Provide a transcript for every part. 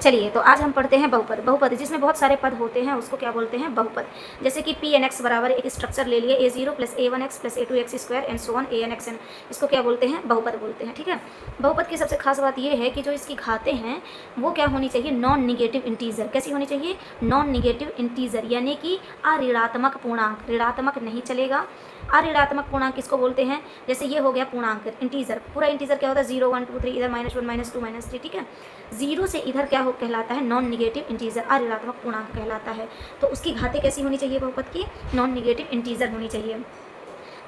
चलिए तो आज हम पढ़ते हैं बहुपद। बहुपद जिसमें बहुत सारे पद होते हैं उसको क्या बोलते हैं? बहुपद। जैसे कि पी एन एक्स बराबर एक स्ट्रक्चर ले लिए a0 plus a1x plus a2x square and so on an इसको क्या बोलते हैं? बहुपद बोलते हैं। ठीक है। बहुपद की सबसे खास बात यह है कि जो इसकी घातें हैं वो क्या होनी चाहिए? Non negative integer. कैसी होनी चाहिए? नॉन निगेटिव इंटीजर, यानी कि अऋणात्मक पूर्णांक। ऋणात्मक नहीं चलेगा। अऋणात्मक पूर्णांक किसको बोलते हैं? जैसे ये हो गया पूर्णांक इंटीजर। पूरा इंटीजर क्या होता है? 0 1 2 3, इधर -1 -2 -3। ठीक है। 0 से इधर क्या हो कहलाता है? नॉन निगेटिव इंटीजर, अऋणात्मक पूर्णांक कहलाता है। तो उसकी घातें कैसी होनी चाहिए? बहुपद की नॉन निगेटिव इंटीजर होनी चाहिए।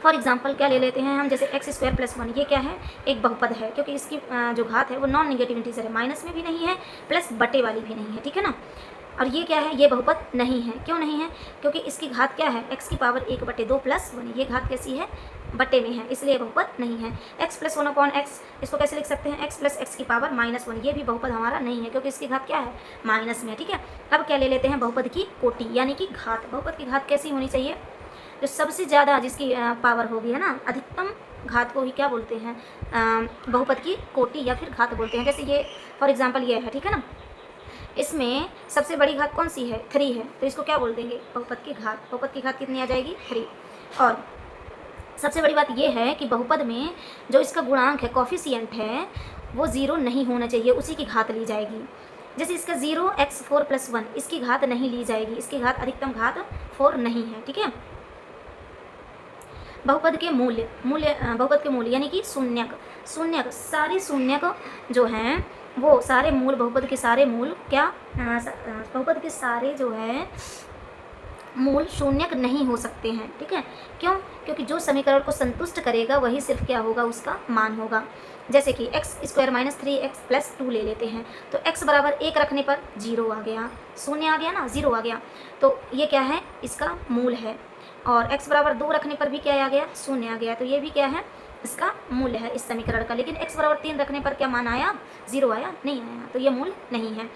फॉर एग्जाम्पल क्या ले लेते हैं हम? जैसे एक्स स्क्वायर प्लस 1, ये क्या है? एक बहुपद है, क्योंकि इसकी जो घात है वो नॉन निगेटिव इंटीजर है, माइनस में भी नहीं है प्लस बटे वाली भी नहीं है। ठीक है ना। और ये क्या है? ये बहुपद नहीं है। क्यों नहीं है? क्योंकि इसकी घात क्या है? x की पावर 1/2 प्लस 1। ये घात कैसी है? बटे में है, इसलिए बहुपद नहीं है। x प्लस 1/x, इसको कैसे लिख सकते हैं? x प्लस x की पावर -1। ये भी बहुपद हमारा नहीं है, क्योंकि इसकी घात क्या है? माइनस में। ठीक है। अब क्या ले लेते हैं? बहुपद की कोटि, यानी कि घात। बहुपद की घात कैसी होनी चाहिए? जो सबसे ज़्यादा जिसकी पावर होगी, है ना, अधिकतम घात को ही क्या बोलते हैं? बहुपद की कोटि या फिर घात बोलते हैं। जैसे ये फॉर एग्जाम्पल ये है। ठीक है ना। इसमें सबसे बड़ी घात कौन सी है? 3 है, तो इसको क्या बोल देंगे? बहुपद की घात। बहुपद की घात कितनी आ जाएगी? 3। और सबसे बड़ी बात यह है कि बहुपद में जो इसका गुणांक है, कॉफिशिएंट है, वो 0 नहीं होना चाहिए, उसी की घात ली जाएगी। जैसे इसका 0x4 + 1, इसकी घात नहीं ली जाएगी, इसकी घात अधिकतम घात 4 नहीं है। ठीक है। बहुपद के बहुपद के मूल्य यानी कि शून्यक सारे शून्यक जो हैं वो सारे मूल, बहुपद के सारे मूल क्या, बहुपद के सारे जो है मूल शून्यक नहीं हो सकते हैं। ठीक है। क्यों? क्योंकि जो समीकरण को संतुष्ट करेगा वही सिर्फ क्या होगा? उसका मान होगा। जैसे कि x² - 3x + 2 ले लेते हैं, तो x बराबर 1 रखने पर 0 आ गया, शून्य आ गया ना, 0 आ गया। तो ये क्या है? इसका मूल है। और x बराबर 2 रखने पर भी क्या आ गया? शून्य आ गया। तो ये भी क्या है? इसका मूल है इस समीकरण का। लेकिन x बराबर 3 रखने पर क्या मान आया? 0 आया? नहीं आया। तो ये मूल नहीं है।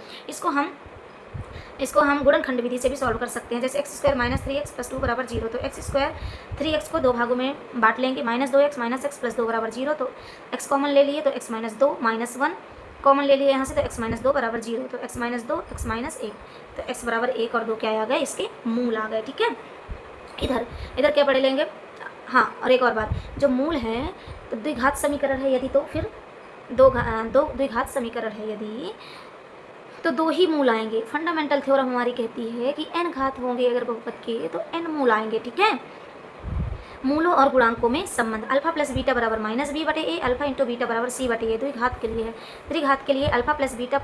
इसको हम गुणनखंड विधि से भी सॉल्व कर सकते हैं। जैसे x² - 3x + 2 = 0, तो x² 3x को 2 भागों में बांट लेंगे, -2x - x + 2 = 0। तो x कॉमन ले लिए तो x - 2 -1 कॉमन ले लिए यहाँ से, तो x - 2 = 0। तो x - 2 x - 1, तो x बराबर 1 और 2 क्या आ गए? इसके मूल आ गए। ठीक है। इधर क्या पढ़ लेंगे? हाँ, और एक और बात, जो मूल है तो द्विघात समीकरण है यदि, तो फिर दो द्विघात समीकरण है यदि, तो 2 ही मूल आएंगे। फंडामेंटल थ्योरम हमारी कहती है कि n घात होंगे अगर बहुपद के, तो n मूल आएंगे। ठीक है। मूलों और गुणांकों में संबंध, अल्फा प्लस बीटा बराबर -b/a, अल्फा इंटू बीटा बराबर c/a। द्विघात के लिए है। त्रिघात के लिए अल्फा प्लस बीटा